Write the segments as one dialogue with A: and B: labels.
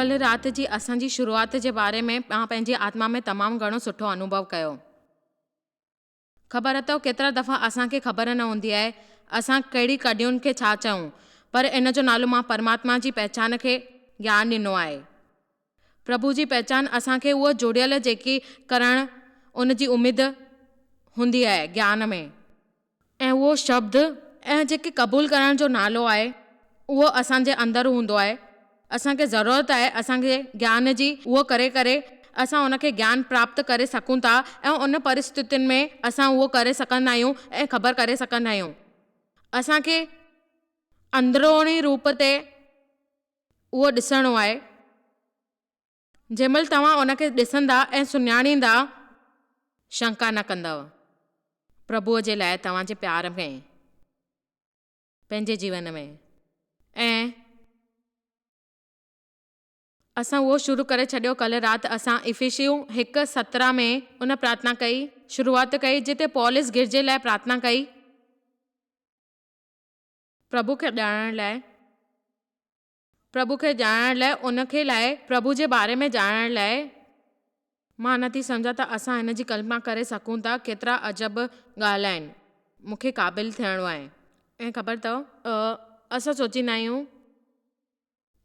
A: कल्ह राति जी असांजी शुरूआति जे बारे में मां पंहिंजी आत्मा में तमामु घणो सुठो अनुभव कयो। ख़बर अथव केतिरा दफ़ा असांखे ख़बर न हूंदी आहे असां कहिड़ी कॾियुनि खे छा चऊं, पर इन जो नालो मां परमात्मा जी पहचान खे ज्ञान ॾिनो आहे। प्रभु जी पहचान असांखे उहो जुड़ियल जेकी करणु उन जी उमेद हूंदी आहे ज्ञान में, ऐं उहो शब्द ऐं जेके क़बूल करण जो नालो आहे उहो असांजे अंदरि हूंदो आहे। असांखे ज़रूरत आहे असांखे ज्ञान जी, उहो करे करे असां उनखे ज्ञान प्राप्त करे सघूं था ऐं उन परिस्थितियुनि में असां उहो करे सघंदा आहियूं ऐं ख़बर करे सघंदा आहियूं। असांखे अंदरूनी रूप ते उहो ॾिसणो आहे। जंहिंमहिल तव्हां उनखे ॾिसंदा ऐं सुञाणींदा, शंका न कंदव प्रभुअ जे लाइ तव्हांजे प्यार में, पंहिंजे जीवन में। ऐं असां उहो शुरू करे छॾियो। कल्ह राति असां इफिसियूं 1:17 में उन प्रार्थना कई, शुरूआति कई जिते पौलुस गिरजे लाइ प्रार्थना कई, प्रभु खे ॼाणण लाइ, उनखे लाइ प्रभु जे बारे में ॼाणण लाइ। मां नथी सम्झां त असां हिन जी कल्पना करे सघूं था केतिरा अजब ॻाल्हि आहिनि। मूंखे क़ाबिल थियणो आहे। ऐं ख़बर अथव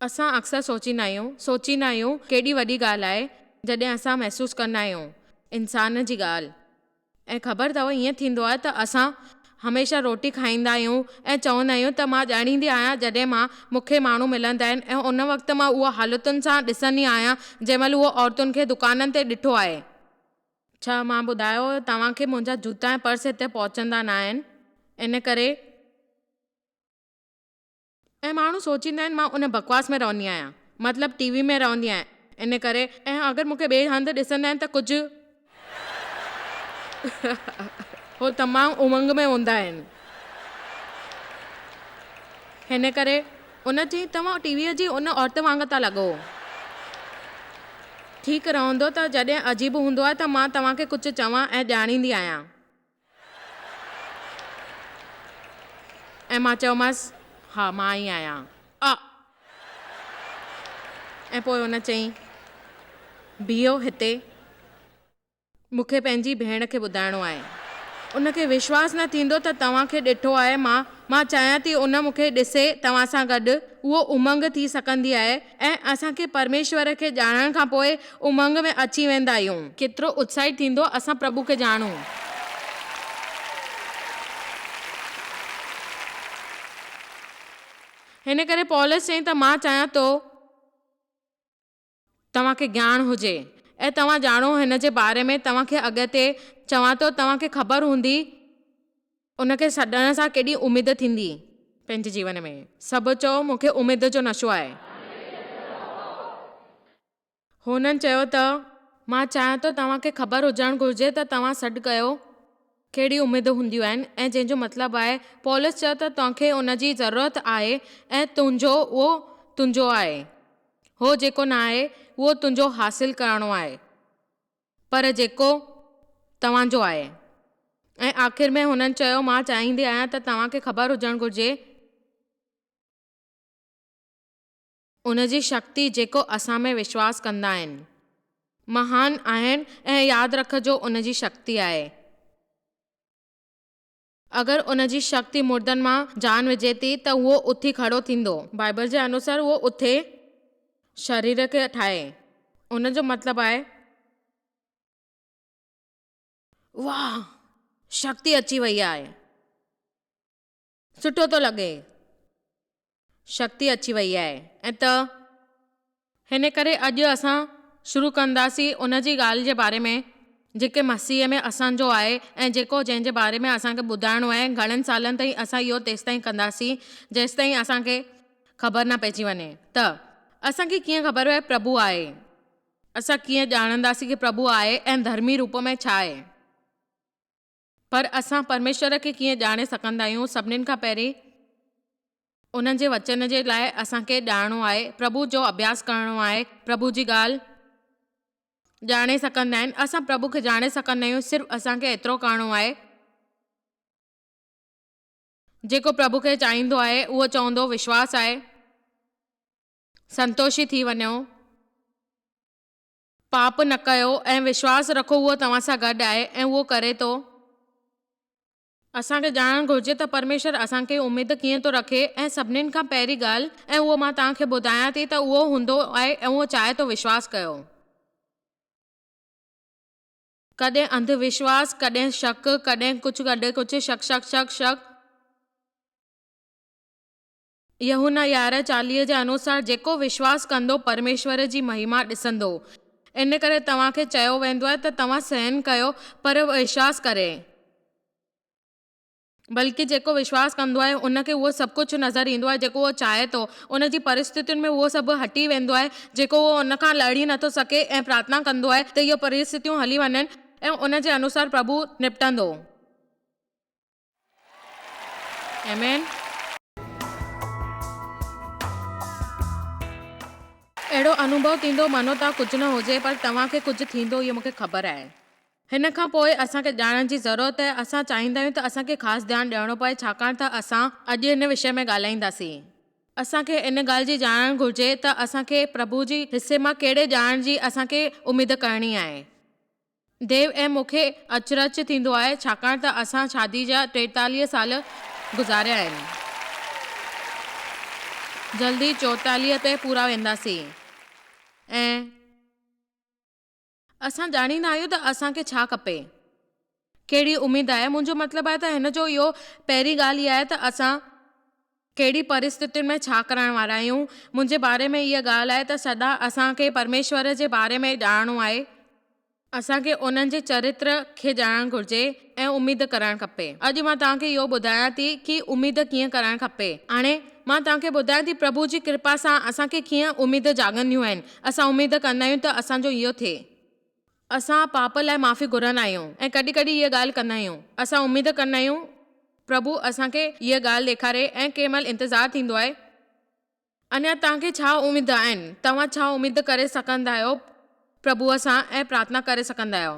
A: असां अक्सर सोचींदा आहियूं केॾी वॾी ॻाल्हि आहे जॾहिं असां महसूसु कंदा आहियूं इंसान जी ॻाल्हि। ऐं ख़बर अथव ईअं थींदो आहे त असां हमेशह रोटी खाईंदा आहियूं ऐं चवंदा आहियूं त मां ॼाणींदी आहियां जॾहिं मूंखे माण्हू मिलंदा आहिनि ऐं उन वक़्तु मां उहा हालतुनि सां ॾिसंदी आहियां जंहिंमहिल उहो औरतुनि खे दुकाननि ते ॾिठो आहे। छा मां ॿुधायो तव्हांखे मुंहिंजा जूता ऐं पर्स हिते पहुचंदा न आहिनि, इन करे। ऐं माण्हू सोचींदा आहिनि मां उन बकवास में रहंदी आहियां, मतिलबु टीवी में रहंदी आहियां, इन करे। ऐं अगरि मूंखे ॿिए हंधि ॾिसंदा आहिनि त कुझु हो तमामु उमंग में हूंदा आहिनि। हिन करे उन चई तव्हां टीवीअ जी उन औरत वांगुरु था लॻो। ठीकु रहंदो त जॾहिं अजीब हूंदो आहे त मां तव्हांखे कुझु चवां ऐं ॼाणींदी आहियां। ऐं मां चयोमांसि हा मां ई आहियां। ऐं पोइ हुन चई बीहो हिते, मूंखे पंहिंजी भेण खे ॿुधाइणो आहे। उनखे विश्वास न थींदो त तव्हांखे ॾिठो आहे। मां चाहियां थी उन मूंखे ॾिसे तव्हां सां गॾु, उहो उमंग थी सघंदी आहे ऐं असांखे परमेश्वर खे ॼाणण खां पोइ उमंग में अची वेंदा आहियूं। केतिरो उत्साहित थींदो असां प्रभु खे ॼाणूं। हिन करे पौलुस चई त मां चाहियां थो तव्हांखे ज्ञान हुजे ऐं तव्हां ॼाणो हिन जे बारे में। तव्हांखे अॻिते चवां थो तव्हांखे ख़बर हूंदी उनखे छॾण सां केॾी उमेद थींदी पंहिंजे जीवन में। सभु चओ मूंखे उमेद जो नशो आहे। हुननि चयो त मां चाहियां थो तव्हांखे ख़बर हुजणु घुरिजे त तव्हां सॾु कयो कहिड़ी उमेद हूंदियूं आहिनि, ऐं जंहिंजो मतिलबु आहे पौलुस चयो त तव्हांखे उन जी ज़रूरत आहे ऐं उहो तुंहिंजो आहे। हो जेको न आहे उहो तुंहिंजो हासिल करणो आहे, पर जेको तव्हांजो आहे। ऐं आख़िर में हुननि चयो मां चाहींदी आहियां त तव्हांखे ख़बर हुजणु घुरिजे उन जी शक्ति जेको असां में विश्वास कंदा आहिनि महान आहिनि। ऐं यादि रखिजो उन जी शक्ति आहे। अगरि उन जी शक्ति मुर्दनि मां जान विझे थी त उहो उथी खड़ो थींदो। बाइबल जे अनुसार उहो उथे शरीर खे ठाहे। उन जो मतिलबु आहे वाह शक्ति अची वई आहे, सुठो थो लॻे, शक्ति अची वई आहे। ऐं त हिन करे अॼु असां शुरू कंदासीं उन जी ॻाल्हि जे बारे में जेके मसीह में असांजो आहे ऐं जंहिंजे बारे में असांखे ॿुधाइणो आहे। घणनि सालनि ताईं असां इहो तेसि ताईं कंदासीं जेसि ताईं असांखे ख़बर न पइजी वञे त असांखे कीअं ख़बर आहे प्रभु आहे। असां कीअं ॼाणंदासीं कि प्रभु आहे ऐं धर्मी रूप में छा आहे। पर असां परमेश्वर खे कीअं ॼाणे सघंदा आहियूं। सभिनीनि खां पहिरीं उन्हनि जे वचन जे लाइ असांखे ॼाणणो आहे, प्रभु जो अभ्यास करणो आहे। प्रभु जी ॻाल्हि ॼाणे सघंदा आहिनि। असां प्रभु खे ॼाणे सघंदा आहियूं सिर्फ़ु असांखे एतिरो करणो आहे जेको प्रभु खे चाहींदो आहे। उहो चवंदो विश्वास आहे, संतोषी थी वञो पाप न कयो ऐं विश्वास रखो उहो तव्हां सां गॾु आहे ऐं उहो करे थो। असांखे ॼाणणु घुरिजे त परमेश्वर असांखे उमेद कीअं थो रखे ऐं सभिनीनि खां पहिरीं ॻाल्हि ऐं उहो मां तव्हांखे ॿुधायां थी त उहो हूंदो आहे ऐं उहो चाहे थो विश्वास कयो। कॾहिं अंधविश्वास, कॾहिं शक, कॾहिं कुझु शक शक शक शक। यूहन्ना 11:40 जे अनुसार जेको विश्वास कंदो परमेश्वर जी महिमा ॾिसंदो। इन करे तव्हांखे चयो वेंदो आहे त तव्हां सहन कयो पर विश्वास करे। बल्कि जेको विश्वास कंदो आहे उनखे उहो सभु कुझु नज़र ईंदो आहे जेको उहो चाहे थो। उन जी परिस्थितियुनि में उहो सभु हटी वेंदो आहे जेको उहो उनखां लड़ी नथो सघे ऐं प्रार्थना कंदो आहे त इहो परिस्थितियूं हली वञनि ऐं उन जे अनुसार प्रभु निपटंदो। आमीन। अहिड़ो अनुभव थींदो मनो त कुझु न हुजे पर तव्हांखे कुझु थींदो इहो मूंखे ख़बर आहे। हिन खां पोइ असांखे ॼाणण जी ज़रूरत आहे। असां चाहींदा आहियूं त असांखे ख़ासि ध्यानु ॾियणो पए छाकाणि त असां अॼु हिन विषय में ॻाल्हाईंदासीं। असांखे इन ॻाल्हि जी ॼाणणु घुरिजे त असांखे प्रभु जी हिसे मां कहिड़े ॼाण जी असांखे उमेद करणी आहे। देव ऐं मूंखे अचरज थींदो आहे छाकाणि त असां शादी जा 43 साल गुज़ारिया आहिनि। जल्दी 44 ते पूरा वेंदासीं ऐं असां ॼाणींदा आहियूं त असांखे छा खपे, कहिड़ी उमेद आहे। मुंहिंजो मतिलबु आहे त हिन जो इहो पहिरीं ॻाल्हि इहा आहे त असां कहिड़ी परिस्थितियुनि में छा करण वारा आहियूं। मुंहिंजे बारे में इहा ॻाल्हि आहे त सदा असांखे परमेश्वर जे बारे में ॼाणणो आहे। असांखे उन्हनि जे चरित्र खे ॼाणणु घुरिजे ऐं उमेद करणु खपे। अॼु मां तव्हांखे इहो ॿुधायां थी कि उमेद कीअं करणु खपे। हाणे मां तव्हांखे ॿुधायां थी प्रभु जी कृपा सां असांखे कीअं उमेद जाॻंदियूं आहिनि। असां उमेद कंदा आहियूं त असांजो इहो थिए। असां पाप लाइ माफ़ी घुरंदा आहियूं ऐं कॾहिं कॾहिं इहा ॻाल्हि कंदा आहियूं। असां उमेद कंदा आहियूं प्रभु असांखे इहा ॻाल्हि ॾेखारे ऐं कंहिं महिल इंतज़ारु थींदो आहे। अञा तव्हांखे छा उमेद आहिनि, तव्हां छा उमेद करे सघंदा आहियो प्रभुअ सां ऐं प्रार्थना करे सघंदा आहियो।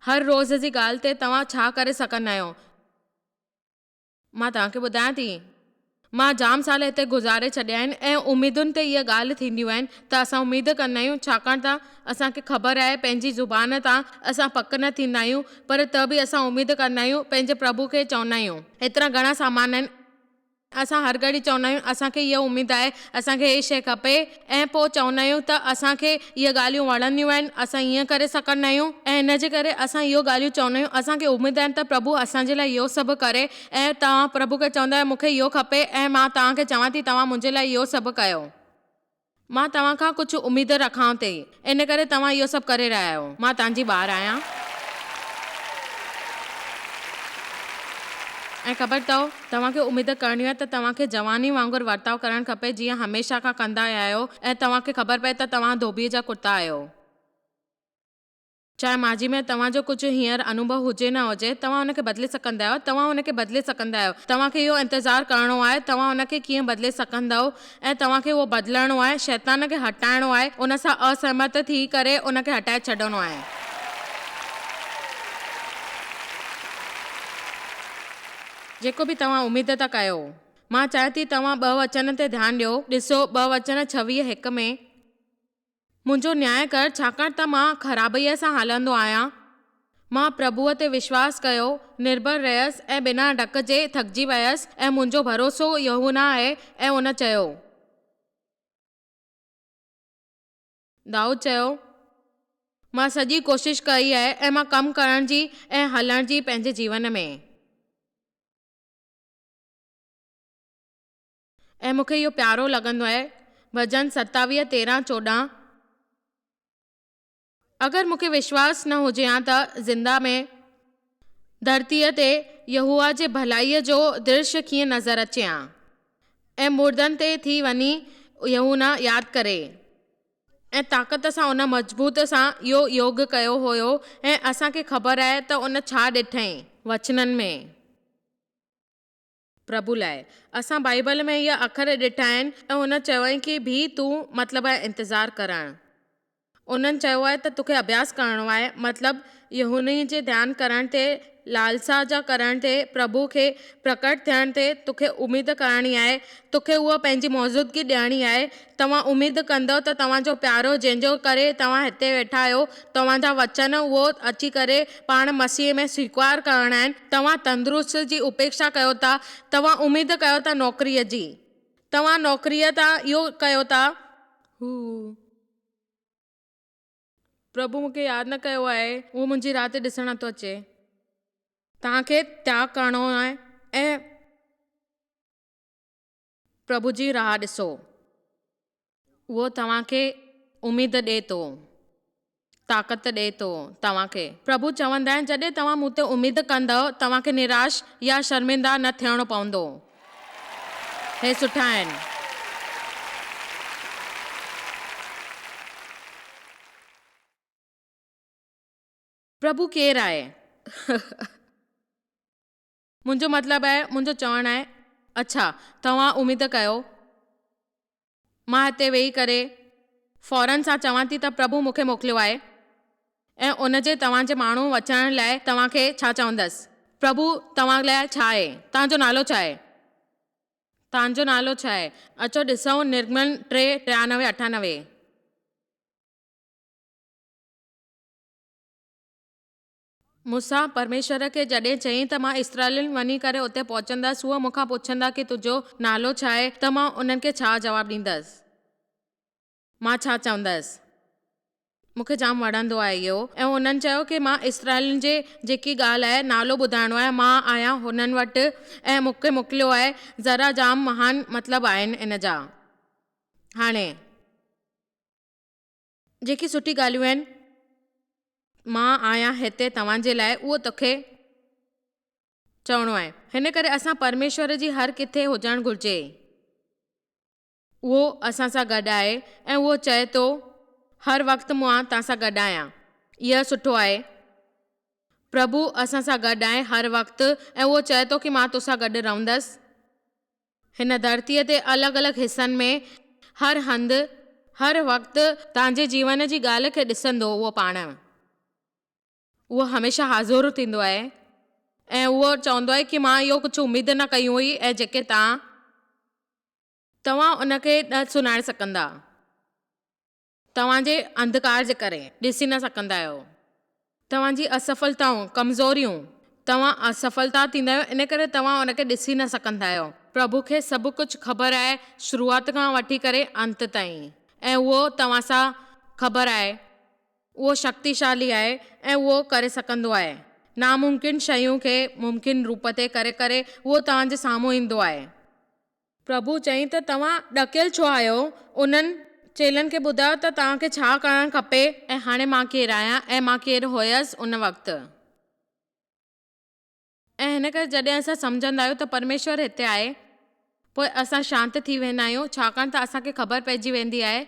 A: हर रोज़ जी ॻाल्हि ते तव्हां छा करे सघंदा आहियो। मां तव्हांखे ॿुधायां थी, मां जाम साल हिते गुज़ारे छॾिया आहिनि ऐं उमेदुनि ते इहा ॻाल्हि थींदियूं आहिनि त असां उमेद कंदा आहियूं छाकाणि त असांखे ख़बर आहे पंहिंजी ज़ुबान तां असां पक न थींदा आहियूं पर त बि असां उमेद कंदा आहियूं। पंहिंजे प्रभु खे चवंदा आहियूं। एतिरा घणा सामान आहिनि, असां हर घड़ी चवंदा आहियूं असांखे इहा उमेद आहे, असांखे इहा शइ खपे ऐं पोइ चवंदा आहियूं त असांखे इहे ॻाल्हियूं वणंदियूं आहिनि, असां ईअं करे सघंदा आहियूं ऐं इन जे करे असां इहो ॻाल्हियूं चवंदा आहियूं। असांखे उमेद आहिनि त प्रभु असांजे लाइ इहो सभु करे ऐं तव्हां प्रभु खे चवंदा आहियो मूंखे इहो खपे ऐं मां तव्हांखे चवां थी तव्हां मुंहिंजे लाइ इहो सभु कयो। मां तव्हां खां कुझु उमेद रखां थी, इन करे तव्हां इहो सभु करे रहिया आहियो। मां तव्हांजी ॿार आहियां ऐं ख़बर अथव तव्हांखे उमेद करणी आहे त तव्हांखे जवानी वांगुरु वर्ताव करणु खपे जीअं हमेशह खां कंदा आया आहियो ऐं तव्हांखे ख़बर पए त तव्हां धोबीअ जा कुर्ता आहियो। चाहे माझी में तव्हांजो कुझु हींअर अनुभव हुजे न हुजे, तव्हां हुनखे बदिले सघंदा आहियो। तव्हां हुनखे बदिले सघंदा आहियो। तव्हांखे इहो इंतज़ारु करिणो आहे तव्हां हुनखे कीअं बदिले सघंदव ऐं तव्हांखे उहो बदिलणो आहे। शैतान खे हटाइणो आहे, उन सां असहमत थी करे उनखे हटाए छॾिणो आहे। जेको बि तव्हां उमेद था कयो, मां चाहियां थी तव्हां 2 वचन ते ध्यानु ॾियो। ॾिसो 2 वचन 26:1 में, मुंहिंजो न्याय कर छाकाणि त मां ख़राबीअ सां हलंदो आहियां। मां प्रभुअ ते विश्वास कयो, निर्भर रहियसि ऐं बिना ढक जे थकिजी वियसि ऐं मुंहिंजो भरोसो यूहन्ना आहे। ऐं उन चयो, दाऊद चयो, मां सॼी कोशिशि कई आहे ऐं मां कमु करण जी ऐं हलण जी पंहिंजे जीवन में ऐं मूंखे इहो प्यारो लॻंदो आहे। भजन 27:13-14, अगरि मूंखे विश्वास न हुजे हा त ज़िंदा में धरतीअ ते यहोवा जे भलाईअ जो दृश्य कीअं नज़र अचे हा ऐं मुर्दनि ते थी वञी यूहन्ना यादि करे ऐं ताक़त सां उन मज़बूत सां इहो योग कयो हुयो ऐं असांखे ख़बर आहे त उन छा ॾिठई वचननि में प्रभु लाइ। असां बाइबल में इहा अखर ॾिठा आहिनि ऐं हुन चवई कि भी तूं मतिलबु आहे इंतज़ारु करणु। उन्हनि चयो आहे त तोखे अभ्यास करिणो आहे, मतिलबु यूहन्नी जे ध्यानु करण ते, लालसा जा करण ते, प्रभु खे प्रकट थियण ते तोखे उमेद करणी आहे, तोखे उहा पंहिंजी मौजूदगी ॾियणी आहे। तव्हां उमेद कंदव त तव्हांजो प्यारो जंहिंजो करे तव्हां हिते वेठा आहियो, तव्हांजा वचन उहो अची करे पाण मसीह में स्वीकार करणा आहिनि। तव्हां तंदुरुस्त जी उपेक्षा कयो था, तव्हां उमेद कयो था नौकरीअ जी, तव्हां नौकरीअ तां इहो कयो था। प्रभु मूंखे यादि न कयो आहे, उहो मुंहिंजी राति ॾिसण नथो अचे। तव्हांखे त्याग करिणो आहे ऐं प्रभु जी राह ॾिसो, उहो तव्हांखे उमेद ॾिए थो, ताक़त ॾिए थो तव्हांखे। प्रभु चवंदा आहिनि जॾहिं तव्हां मूं ते उमेद कंदव तव्हांखे निराश या शर्मिंदा न थियणो पवंदो। हे सुठा आहिनि। प्रभु केरु आहे? मुंहिंजो मतिलबु आहे, मुंहिंजो चवणु आहे, अच्छा तव्हां उमेद कयो। मां हिते वेही करे फौरन सां चवां थी त प्रभु मूंखे मोकिलियो आहे ऐं उन जे तव्हांजे माण्हू अचण लाइ तव्हांखे छा चवंदसि? प्रभु तव्हां लाइ छा आहे? तव्हांजो नालो छा आहे? तव्हांजो नालो छा आहे? अचो ॾिसूं निर्गमन 3:93-98। मूंसां परमेश्वर खे जॾहिं चयईं त मां इस्राएल वञी करे उते पहुचंदसि, उहो मूंखां पुछंदा कि तुंहिंजो नालो छा आहे, त मां उन्हनि खे छा जवाबु ॾींदसि? मां छा चवंदसि? मूंखे जाम वणंदो आहे इहो। ऐं उन्हनि चयो कि मां इस्राएल जे जेकी ॻाल्हि आहे नालो ॿुधाइणो आहे, मां आहियां हुननि वटि ऐं मूंखे मोकिलियो आहे। ज़रा जाम महान मतिलबु आहिनि इन जा। हाणे जेकी सुठी ॻाल्हियूं आहिनि, मां आहियां हिते तव्हांजे लाइ, उहो तोखे चवणो आहे। हिन करे असां परमेश्वर जी हर किथे हुजणु घुरिजे। उहो असां सां गॾु आहे ऐं उहो चए थो हर वक़्तु मां तव्हां सां गॾु आहियां। इहो सुठो आहे। प्रभु असां सां गॾु आहे हर वक़्तु ऐं उहो चए थो कि मां तोसां गॾु रहंदसि। हिन धरतीअ ते अलॻि अलॻि हिसनि में हर हंधि हर वक़्तु तव्हांजे जीवन जी ॻाल्हि खे ॾिसंदो। उहो पाण उहो हमेशह हाज़ुरु थींदो आहे ऐं उहो चवंदो आहे कि मां इहो कुझु उमेद न कई हुई ऐं जेके तव्हां उनखे न सुञाणे सघंदा, तव्हांजे अंधकार जे करे ॾिसी न सघंदा आहियो। तव्हांजी असफलताऊं, कमज़ोरियूं, तव्हां असफलता थींदा आहियो, इन करे तव्हां उनखे ॾिसी न सघंदा आहियो। प्रभु खे सभु कुझु ख़बर आहे, शुरूआति खां वठी करे अंत ताईं, ऐं उहो तव्हां सां ख़बर आहे। उहो शक्तिशाली आहे ऐं उहो करे सघंदो आहे। नामुमकिन शयूं खे मुमकिन रूप ते करे करे उहो तव्हांजे साम्हूं ईंदो आहे। प्रभु चई त तव्हां ॾकियल छो आहियो? उन्हनि चेलनि खे ॿुधायो त तव्हांखे छा करणु खपे ऐं हाणे मां केरु आहियां ऐं मां केरु हुयसि उन वक़्तु। ऐं हिन करे जॾहिं असां सम्झंदा आहियूं त परमेश्वर हिते आहे, पोइ असां शांति थी वेंदा आहियूं, छाकाणि त असांखे ख़बर पइजी वेंदी आहे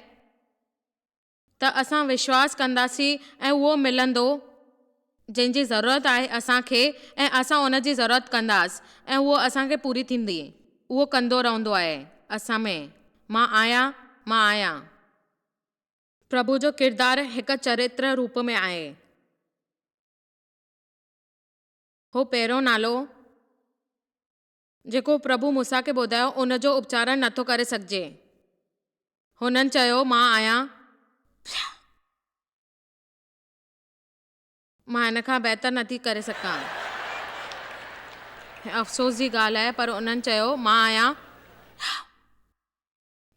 A: त असां विश्वास कंदासीं ऐं उहो मिलंदो जंहिंजी ज़रूरत आहे असांखे, ऐं असां उन जी ज़रूरत कंदासीं ऐं उहो असांखे पूरी थींदी। उहो कंदो रहंदो आहे असां में। मां आहियां, मां आहियां। प्रभु जो किरदारु हिकु चरित्र रूप में आहे। हो पहिरियों नालो जेको प्रभु मूसा खे ॿुधायो उन जो उपचारण नथो करे सघिजे। हुननि चयो मां आहियां, मां हिन खां बहितर नथी करे सघां। अफ़सोस जी ॻाल्हि आहे, पर उन्हनि चयो मां आहियां,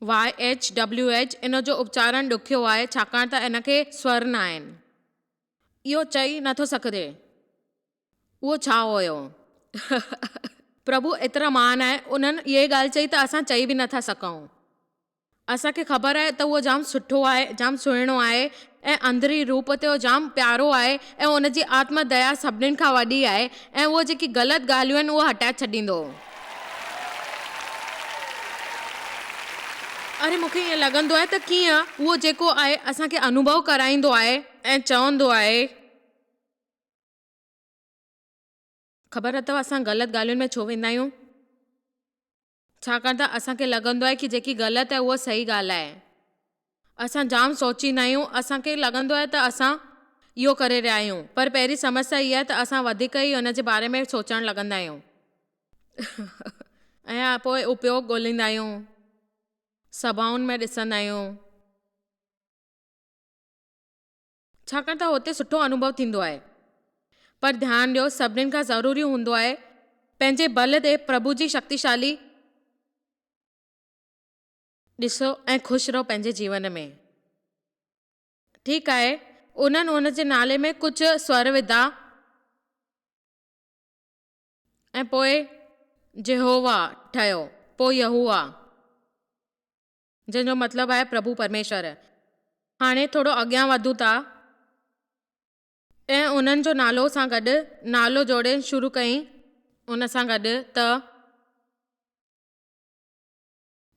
A: YHWH। इन जो उपचारण ॾुखियो आहे छाकाणि त इन खे स्वर न आहिनि। इहो चई नथो सघिजे उहो छा हुयो। प्रभु एतिरा महान आहे, उन्हनि इहे ॻाल्हि चई त असां चई बि नथा सघूं। असांखे ख़बर आहे त उहो जाम सुठो आहे, जाम सुहिणो आहे ऐं अंदरी रूप ते उहो जाम प्यारो आहे ऐं उन जी आत्मा दया सभिनीनि खां वॾी आहे ऐं उहो जेकी ग़लति ॻाल्हियूं आहिनि उहो हटाए छॾींदो। अरे मूंखे ईअं लॻंदो आहे त कीअं उहो जेको आहे असांखे अनुभव कराईंदो आहे ऐं चवंदो आहे, ख़बर अथव असां ग़लति ॻाल्हियुनि में छो वेंदा आहियूं? छाकाणि त असांखे लॻंदो आहे कि जेकी ग़लति आहे उहा सही ॻाल्हि आहे। असां जाम सोचींदा आहियूं, असांखे लॻंदो आहे त असां इहो करे रहिया आहियूं, पर पहिरीं समस्या इहा आहे त असां वधीक ई हुन जे बारे में सोचणु लॻंदा आहियूं ऐं पोइ उपयोग ॻोल्हींदा आहियूं, सभाउनि में ॾिसंदा आहियूं, छाकाणि त हुते सुठो अनुभव थींदो आहे। पर ध्यानु ॾियो, सभिनीनि खां ज़रूरी हूंदो आहे पंहिंजे बल ते प्रभु जी शक्तिशाली ॾिसो ऐं ख़ुशि रहो पंहिंजे जीवन में। ठीकु आहे, उन्हनि हुन जे नाले में कुझु स्वर विधा ऐं पोइ जेहोवा ठहियो, पोइ यहोवा, जंहिंजो मतिलबु आहे प्रभु परमेश्वर। हाणे थोरो अॻियां वधूं था ऐं उन्हनि जो नालो सां गॾु नालो जोड़े शुरू कई, उन सां गॾु त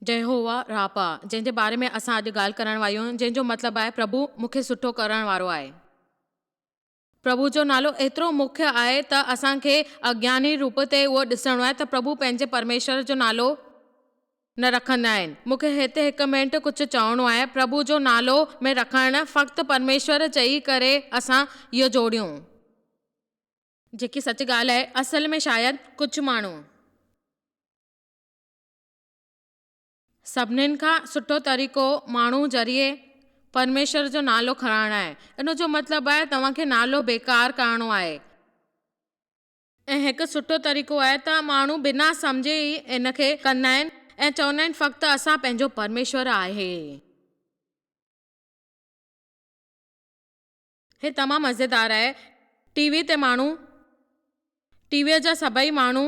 A: जेहोवा रापा, जंहिंजे बारे में असां अॼु ॻाल्हि करण वारियूं आहियूं, जंहिंजो मतिलबु आहे प्रभु मूंखे सुठो करण वारो आहे। प्रभु जो नालो एतिरो मुख्य आहे त असांखे अज्ञानी रूप ते उहो ॾिसणो आहे त प्रभु पंहिंजे परमेश्वर जो नालो न रखंदा आहिनि। मूंखे हिते हिकु मिंट कुझु चवणो आहे। प्रभु जो नालो में रखणु फ़क़्ति परमेश्वर चई करे असां इहो जोड़ियूं, जेकी सच ॻाल्हि आहे। असल में शायदि कुझु माण्हू सभिनीनि खां सुठो तरीक़ो माण्हू ज़रिए परमेश्वर जो नालो खणाइणु आहे। इन जो मतिलबु आहे तव्हांखे नालो बेकार करणो आहे। ऐं हिकु सुठो तरीक़ो आहे त माण्हू बिना सम्झे ई इन खे कंदा आहिनि ऐं चवंदा आहिनि फ़क़्ति असां पंहिंजो परमेश्वर आहे। हे तमामु मज़ेदार आहे। टीवी ते माण्हू, टीवीअ जा सभई माण्हू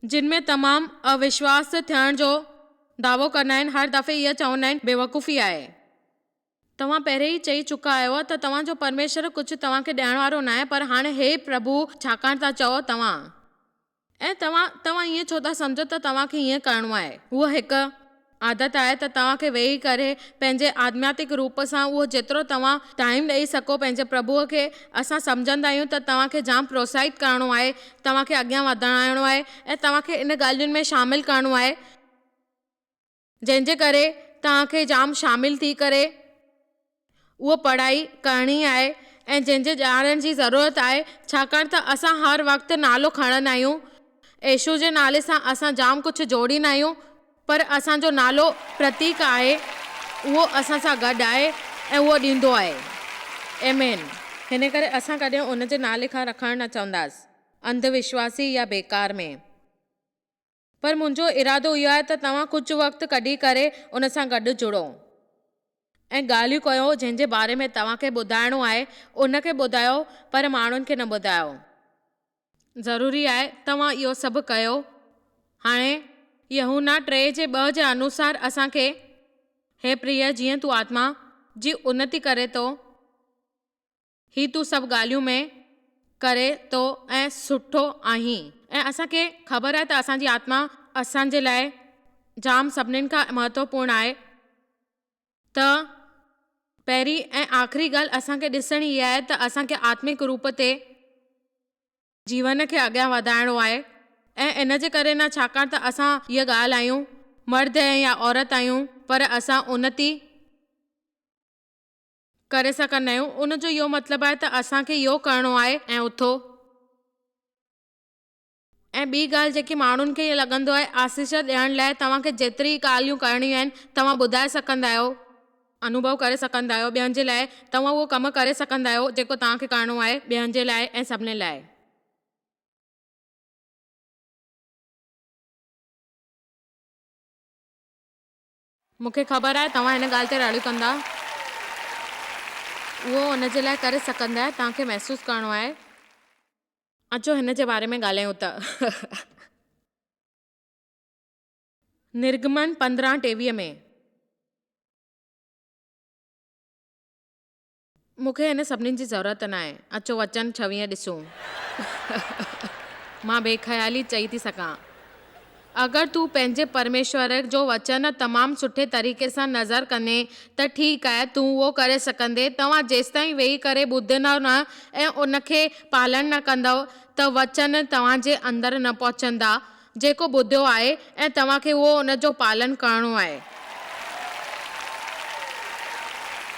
A: जिन में तमामु अविश्वास थियण जो दावो कंदा आहिनि, हर दफ़े इहा चवंदा आहिनि बेवकूफ़ी आहे। तव्हां पहिरें ई चई चुका आहियो त तव्हांजो परमेश्वर कुझु तव्हांखे ॾियण वारो न आहे, पर हाणे हे प्रभु छाकाणि था चओ तव्हां, ऐं तव्हां ईअं छो था सम्झो त तव्हांखे ईअं करिणो आहे। उहा हिकु आदत आहे त तव्हांखे वेही करे पंहिंजे आध्यात्मिक रूप सां उहो जेतिरो तव्हां टाइम ॾेई सघो पंहिंजे प्रभुअ खे, असां सम्झंदा आहियूं त तव्हांखे जाम प्रोत्साहित करिणो आहे, तव्हांखे अॻियां वधाइणो आहे ऐं तव्हांखे इन ॻाल्हियुनि में शामिलु करिणो आहे, जंहिंजे करे तव्हांखे जाम शामिलु थी करे उहो पढ़ाई करणी आहे ऐं जंहिंजे ॼाणण जी ज़रूरत आहे। छाकाणि त असां हर वक़्तु नालो खणंदा आहियूं, यीशू जे नाले सां असां जाम कुझु जोड़ींदा आहियूं, पर असांजो नालो प्रतीक आहे, उहो असां सां गॾु आहे ऐं उहो ॾींदो आहे। आमीन। हिन करे असां कॾहिं उन जे नाले खां रखणु न चवंदासीं अंधविश्वासी या बेकार में। पर मुंहिंजो इरादो इहो आहे त तव्हां कुझु वक़्तु कढी करे उन सां गॾु जुड़ो ऐं ॻाल्हियूं कयो जंहिंजे बारे में तव्हांखे ॿुधाइणो आहे, उनखे ॿुधायो, पर माण्हुनि खे न ॿुधायो। ज़रूरी आहे तव्हां इहो सभु कयो। हाणे यूहन्ना 3:2 जे अनुसार असांखे, हे प्रिय, जीअं तूं आत्मा जी उन्नति करे थो, ही तूं सभु ॻाल्हियूं में करे थो ऐं सुठो आहीं। ऐं असांखे ख़बर आहे त असांजी आत्मा असांजे लाइ जाम सभिनीनि खां महत्वपूर्ण आहे। त पहिरीं ऐं आख़िरी ॻाल्हि असांखे ॾिसणी इहा आहे त असांखे आत्मिक रूप ते जीवन खे अॻियां वधाइणो आहे। ऐं इन जे करे न छाकाणि त असां इहा ॻाल्हि आहियूं, मर्द या औरत आहियूं, पर असां उन्नति करे सघंदा आहियूं। उनजो इहो मतिलबु आहे त असांखे इहो करिणो आहे ऐं उथो। ऐं ॿी ॻाल्हि जेकी माण्हुनि खे इहो लॻंदो आहे, आसीस ॾियण लाइ तव्हांखे जेतिरी ॻाल्हियूं करणियूं आहिनि तव्हां ॿुधाए सघंदा आहियो, अनुभव करे सघंदा आहियो ॿियनि जे लाइ, तव्हां उहो कमु करे सघंदा आहियो जेको तव्हांखे करिणो आहे ॿियनि जे लाइ ऐं सभिनी लाइ। मूंखे ख़बर आहे तव्हां हिन ॻाल्हि ते रड़ियूं कंदा, उहो हुन जे लाइ करे सघंदा आहियो, तव्हांखे महसूसु करिणो आहे। अचो हिन जे बारे में ॻाल्हायूं त निर्गमन 15:23 में मूंखे हिन सभिनीनि जी ज़रूरत न आहे। अचो वचन 26 ॾिसूं मां बेख़याली चई थी सघां, अगरि तूं पंहिंजे परमेश्वर जो वचन तमामु सुठे तरीक़े सां नज़र कंदे त ठीकु आहे, तूं उहो करे सघंदे। तव्हां जेसिताईं वेही करे ॿुधंदव न ऐं उनखे पालन न कंदव त वचन तव्हांजे अंदरि न पहुचंदा जेको ॿुधियो आहे, ऐं तव्हांखे उहो उनजो पालन करिणो आहे।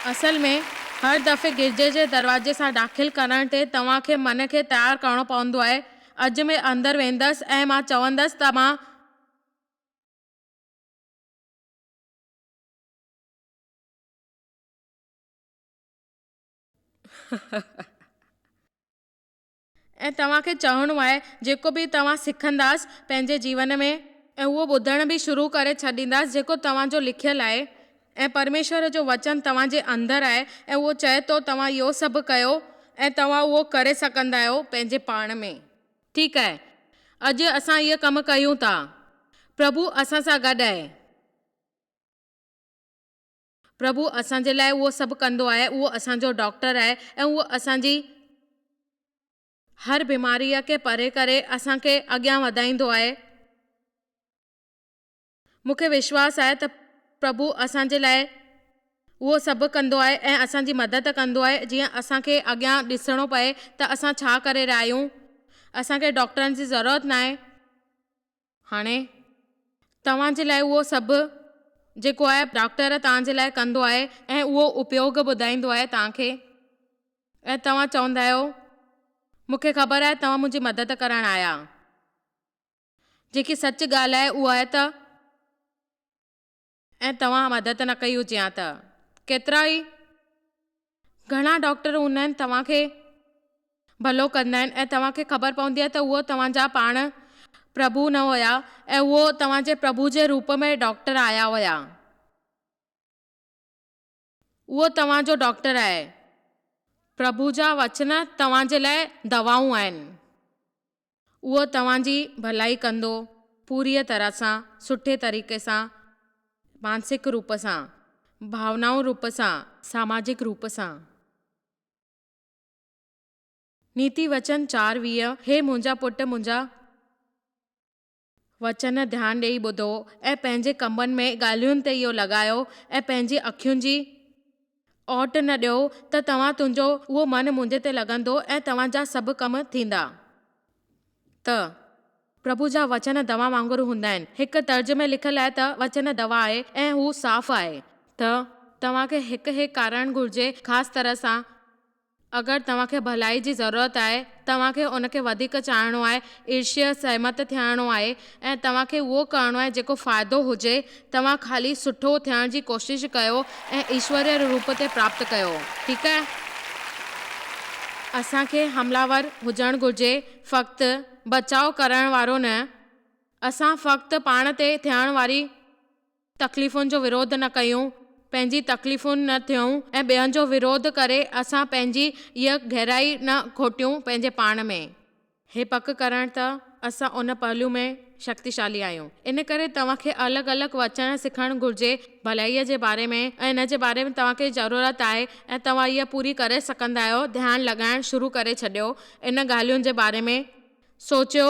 A: असल में हर दफ़े गिरजे जे दरवाजे सां दाख़िल करण ते तव्हांखे मन खे तयारु करणो पवंदो आहे। अॼु में अंदरि वेंदसि ऐं मां चवंदसि त मां ऐं तव्हांखे चवणो आहे जेको बि तव्हां सिखंदासि पंहिंजे जीवन में ऐं उहो ॿुधण बि शुरू करे छॾींदासि जेको तव्हांजो लिखियलु आहे। ऐं परमेश्वर जो वचन तव्हांजे अंदरि आहे ऐं उहो चए थो तव्हां इहो सभु कयो ऐं तव्हां उहो करे सघंदा आहियो पंहिंजे पाण में। ठीकु आहे, अॼु असां इहे कमु कयूं था। प्रभु असां सां गॾु आहे। प्रभु असांजे लाइ उहो सभु कंदो आहे। उहो असांजो डॉक्टर आहे ऐं उहो असांजी हर बीमारीअ खे परे करे असांखे अॻियां वधाईंदो आहे। मूंखे विश्वास आहे त प्रभु असांजे लाइ उहो सभु कंदो आहे ऐं असांजी मदद कंदो आहे। जीअं असांखे अॻियां ॾिसणो पए त असां छा करे रहिया आहियूं। असांखे डॉक्टरनि जी ज़रूरत न आहे। हाणे तव्हांजे लाइ उहो सभु जेको आहे डॉक्टर तव्हांजे लाइ कंदो आहे ऐं उहो उपयोग ॿुधाईंदो आहे तव्हांखे। ऐं तव्हां चवंदा आहियो मूंखे ख़बर आहे तव्हां मुंहिंजी मदद करणु आया। जेकी सच ॻाल्हि आहे उहा आहे त ऐं तव्हां मदद न कई हुजे हा त केतिरा ई घणा डॉक्टर हूंदा आहिनि तव्हांखे भलो कंदा आहिनि ऐं तव्हांखे ख़बर पवंदी आहे त उहो तव्हांजा पाण प्रभु न हुया ऐं उहो तव्हांजे प्रभु जे रूप में डॉक्टर आया हुया। उहो तव्हांजो डॉक्टर आहे। प्रभु जा वचन तव्हांजे लाइ दवाऊं आहिनि। उहो तव्हांजी भलाई कंदो पूरीअ तरह सां, सुठे तरीक़े सां, मानसिक रूप सां, भावनाऊं रूप सां, सामाजिक रूप सां। नीति वचन 4:20 हे मुंहिंजा पुट मुंहिंजा वचन ध्यानु ॾेई ॿुधो ऐं पंहिंजे कमनि में ॻाल्हियुनि ते इहो लॻायो ऐं पंहिंजी अखियुनि जी ओट न ॾियो त तुंहिंजो उहो मन मुंहिंजे ते लॻंदो ऐं तव्हांजा सभु कम थींदा। त प्रभु जा वचन दवा वांगुरु हूंदा आहिनि। हिकु तर्ज में लिखियलु आहे त वचन दवा आहे ऐं हू साफ़ आहे। त तव्हांखे हिकु कारण घुर्जे ख़ासि तरह सां अगरि तव्हांखे भलाई जी ज़रूरत आहे, तव्हांखे उनखे वधीक चाहीणो आहे, ईर्ष्या सहमत थियणो आहे ऐं तव्हांखे उहो करिणो आहे जेको फ़ाइदो हुजे। तव्हां ख़ाली सुठो थियण जी कोशिशि कयो ऐं ईश्वरीय रूप ते प्राप्त कयो। ठीकु आहे, असांखे हमलावर हुजणु घुर्जे, फ़क़्ति बचाव करण वारो न। असां फ़क़्ति पाण ते थियण वारी तकलीफ़ुनि जो विरोध न कयूं, पंहिंजी तकलीफ़ुनि न थियूं ऐं ॿियनि जो विरोध करे असां पंहिंजी इहा गहराई न खोटियूं पंहिंजे पाण में। हे पक करण त असां उन पहलू में शक्तिशाली आहियूं। इन करे तव्हांखे अलॻि अलॻि वचन सिखणु घुर्जे भलाईअ जे बारे में ऐं इन जे बारे में तव्हांखे ज़रूरत आहे ऐं तव्हां इहा पूरी करे सघंदा आहियो। ध्यानु लॻाइणु शुरू करे छॾियो। इन ॻाल्हियुनि जे बारे में सोचियो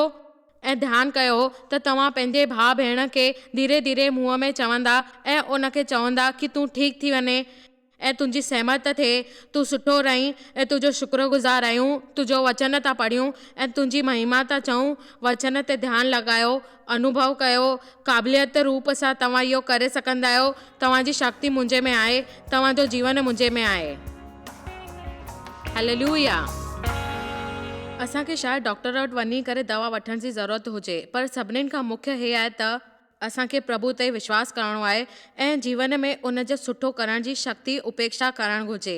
A: ऐं ध्यानु कयो त तव्हां पंहिंजे भाउ भेण खे धीरे धीरे मुंहं में चवंदा ऐं उनखे चवंदा कि तूं ठीकु थी वञे ऐं तुंहिंजी सहमत थिए, तूं सुठो रहीं ऐं तुंहिंजो शुक्रगुज़ार आहियूं, तुंहिंजो वचन था पढ़ियूं ऐं तुंहिंजी महिमा था चऊं। वचन ते ध्यानु लॻायो, अनुभव कयो, क़ाबिलियत रूप सां तव्हां इहो करे सघंदा आहियो। तव्हांजी शक्ति मुंहिंजे में आहे, तव्हांजो जीवन मुंहिंजे में आहे। हालेलुया। असांखे शायदि डॉक्टर वटि वञी करे दवा वठण जी ज़रूरत हुजे, पर सभिनीनि खां मुख्य हे आहे त असांखे प्रभु ते विश्वास करणो आहे ऐं जीवन में उन जो सुठो करण जी शक्ति उपेक्षा करणु घुर्जे।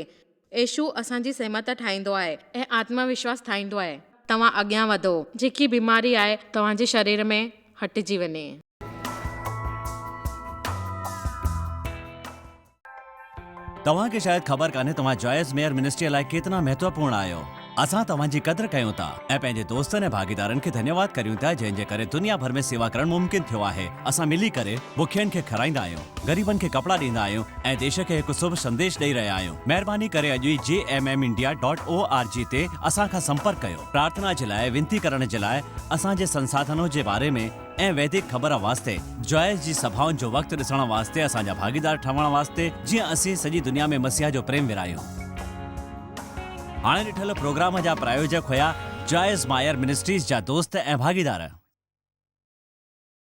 A: येशू असांजी सहमत ठाहींदो आहे ऐं आत्मविश्वास ठाहींदो आहे। तव्हां अॻियां वधो, जेकी बीमारी आहे तव्हांजे शरीर में हटिजी वञे।
B: तव्हांखे शायदि ख़बर कान्हे तव्हां जॉयस मेयर मिनिस्ट्री लाइ केतिरा महत्वपूर्ण आहियो। असां तव्हांजी क़दुरु कयूं था ऐं पंहिंजे दोस्तनि ऐं भागीदारनि खे धन्यवाद करियूं था जंहिंजे करे दुनिया भर में सेवा करणु मुमकिन थियो आहे। असां मिली करे बुखियनि खे खाराईंदा आहियूं, ग़रीबनि खे कपिड़ा ॾींदा आहियूं ऐं देश खे हिकु शुभ संदेश ॾेई रहिया आहियूं। महिरबानी करे अॼु ई jmmindia.org ते असां खां संपर्क कयो। प्रार्थना जे लाइ, विनती करण जे लाइ, असांजे संसाधनों जे बारे में ऐं वैदिक ख़बर वास्ते, जॉयस जी सभाउनि जो वक़्तु ॾिसण वास्ते, असांजा भागीदार ठहण वास्ते, जीअं असीं सॼी दुनिया में मसीहा जो प्रेम विरायूं। हाणे ॾिठल प्रोग्राम जा प्रायोजक हुया जॉयस मायर मिनिस्ट्रीज़ जा दोस्त ऐं भागीदार।